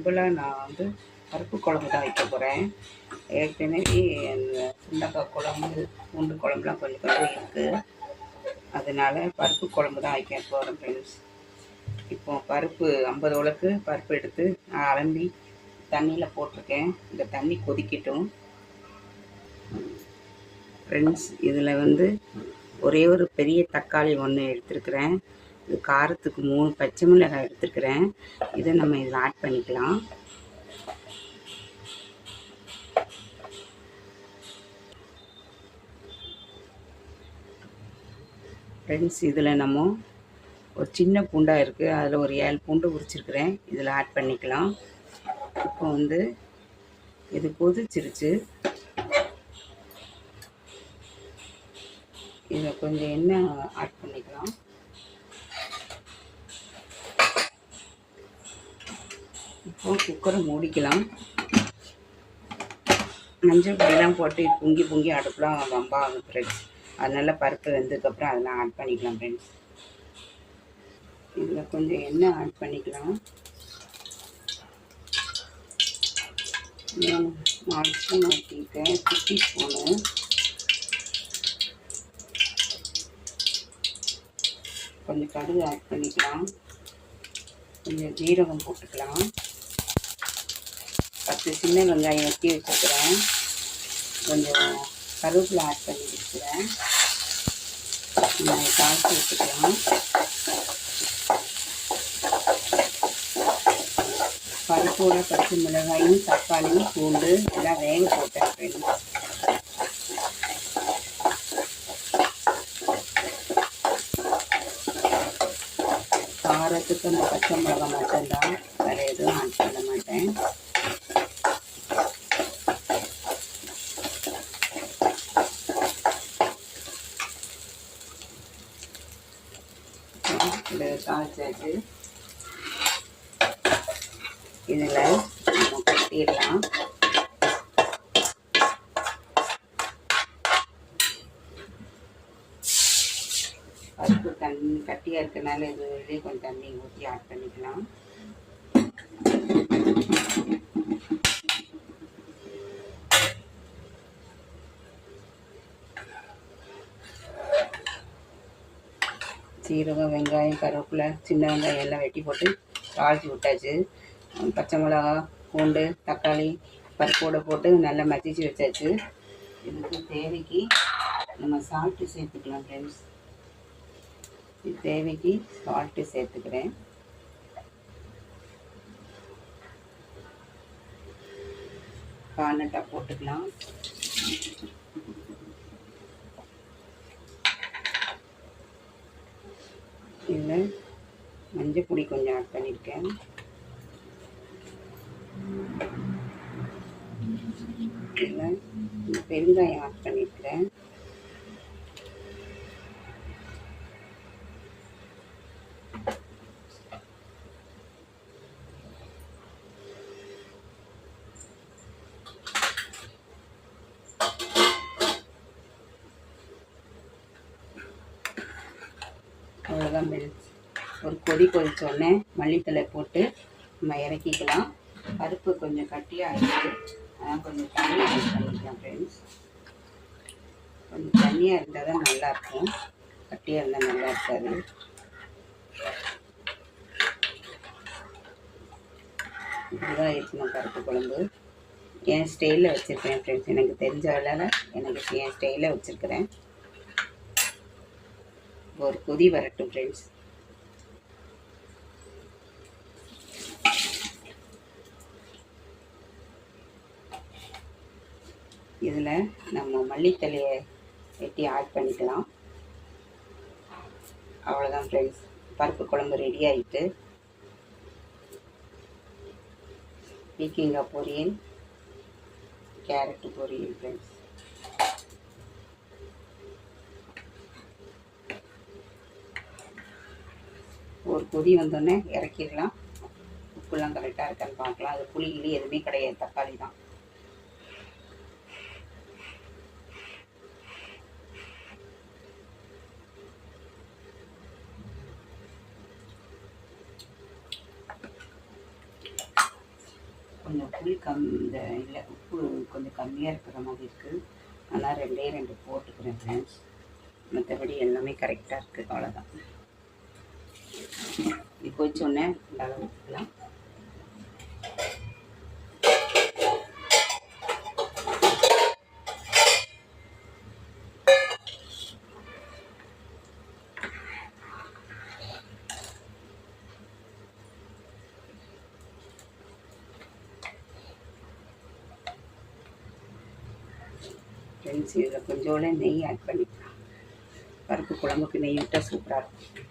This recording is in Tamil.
சிம்பிளாக நான் வந்து பருப்பு குழம்பு தான் வைக்க போகிறேன். ஏற்கனவே அந்த சுண்டக்காய் குழம்பு பூண்டு குழம்புலாம் கொஞ்சம் கொஞ்சம் இருக்குது. அதனால் பருப்பு குழம்பு தான் வைக்க போகிறேன் ஃப்ரெண்ட்ஸ். இப்போ பருப்பு 50 உலக்கு பருப்பு எடுத்து நான் அலம்பி தண்ணியில் போட்டிருக்கேன். இந்த தண்ணி கொதிக்கட்டும் ஃப்ரெண்ட்ஸ். இதில் வந்து ஒரே ஒரு பெரிய தக்காளி ஒன்று எடுத்துருக்குறேன். இது காரத்துக்கு 3 பச்சை மிளகாய் எடுத்துருக்குறேன். இதை நம்ம இதில் ஆட் பண்ணிக்கலாம். ஃப்ரெண்ட்ஸ், இதில் நம்ம ஒரு சின்ன பூண்டாக இருக்குது, அதில் ஒரு 7 பூண்டு உரிச்சிருக்கிறேன். இதில் ஆட் பண்ணிக்கலாம். இப்போ வந்து இது கொதிச்சிருச்சு. இதில் கொஞ்சம் எண்ணெய் ஆட் பண்ணிக்கலாம். இப்போ குக்கரை மூடிக்கலாம். மஞ்சள் பொடியெலாம் போட்டு பொங்கி பொங்கி அடுப்புலாம் ரொம்ப ஆகும் ஃப்ரெண்ட்ஸ். அதனால் பருப்பு வெந்ததுக்கப்புறம் அதெல்லாம் ஆட் பண்ணிக்கலாம் ஃப்ரெண்ட்ஸ். இதில் கொஞ்சம் எண்ணெய் ஆட் பண்ணிக்கலாம். 4 ஸ்பூன் ஊற்றிருக்கேன், 50 ஸ்பூனு. கொஞ்சம் கடுகு ஆட் பண்ணிக்கலாம். கொஞ்சம் ஜீரகம் போட்டுக்கலாம். 10 சின்ன வெங்காயம் வெட்டி வச்சுக்கிறேன். கொஞ்சம் கருவேப்பிலை ஆட் பண்ணி வச்சுக்கிறேன். தாளித்து வச்சுக்கலாம். பருப்போட பச்சை மிளகாயும் தக்காளியும் பூண்டு எல்லாம் வேக போட்டேன் ஃப்ரெண்ட்ஸ். காரத்துக்கு அந்த பச்சை மிளகாய் மட்டும்தான், வேறு எதுவும் ஆட் பண்ண மாட்டேன். இதை தாளிச்சாச்சு. இதில் நம்ம கட்டிடலாம். பருப்பு தண்ணி கட்டியாக இருக்கனால இதுலேயே கொஞ்சம் தண்ணி ஊற்றி ஆட் பண்ணிக்கலாம். சீரகம், வெங்காயம், கருவேப்பிலை, சின்ன வெங்காயம் எல்லாம் வெட்டி போட்டு தாளித்து விட்டாச்சு. பச்சை மிளகா, பூண்டு, தக்காளி பருப்போடு போட்டு நல்லா மசிச்சு வச்சாச்சு. இதுக்கு தேவைக்கு நம்ம சால்ட்டு சேர்த்துக்கலாம் ஃப்ரெண்ட்ஸ். இது தேவைக்கு சால்ட்டு சேர்த்துக்கிறேன். கார்னட்டாக போட்டுக்கலாம். இதில் மஞ்சள் பொடி கொஞ்சம் ஆட் பண்ணியிருக்கேன். இதில் பெருங்காயம் ஆட் பண்ணியிருக்கிறேன். அவ்வளோதான் ஃப்ரெண்ட்ஸ். ஒரு கொதி கொதித்தோடனே மல்லித்தலை போட்டு நம்ம இறக்கிக்கலாம். பருப்பு கொஞ்சம் கட்டியாக இருக்குது, அதான் கொஞ்சம் தண்ணி ஆட் பண்ணிக்கலாம் ஃப்ரெண்ட்ஸ். கொஞ்சம் தண்ணியாக இருந்தால் தான் நல்லாயிருக்கும், கட்டியாக இருந்தால் நல்லா இருக்காது. இப்படிதான் இருக்கணும் பருப்பு குழம்பு. என் ஸ்டைலில் வச்சுருக்கேன் ஃப்ரெண்ட்ஸ். எனக்கு தெரிஞ்ச வேலை எனக்கு என் ஸ்டைலில் வச்சுருக்கிறேன். ஒரு கொதி வரட்டும் ஃப்ரெண்ட்ஸ். இதில் நம்ம மல்லித்தலையை வெட்டி ஆட் பண்ணிக்கலாம். அவ்வளோதான் ஃப்ரெண்ட்ஸ், பருப்பு குழம்பு ரெடி ஆகிட்டு. பீக்கங்காய் பொரியல், கேரட்டு பொரியல் ஃப்ரெண்ட்ஸ். ஒரு கொதி வந்தோடனே இறக்கிடலாம். உப்புலாம் கரெக்டாக இருக்கான்னு பார்க்கலாம். அது புளி கிளி எதுவுமே கிடையாது, தக்காளி தான். கொஞ்சம் புளி இந்த இல்லை உப்பு கொஞ்சம் கம்மியாக இருக்கிற மாதிரி இருக்குது. ஆனால் 2 போட்டுக்கிறேன் ஃப்ரெண்ட்ஸ். மற்றபடி எல்லாமே கரெக்டாக இருக்குது. அவ்வளோதான். இது கொதிச்சோடனே நல்லா ஊற்றிக்கலாம். ஃப்ரெண்ட்ஸ், இதில் கொஞ்சோட நெய் ஆட் பண்ணிக்கலாம். பருப்பு குழம்புக்கு நெய் விட்டால் சூப்பராக இருக்கும்.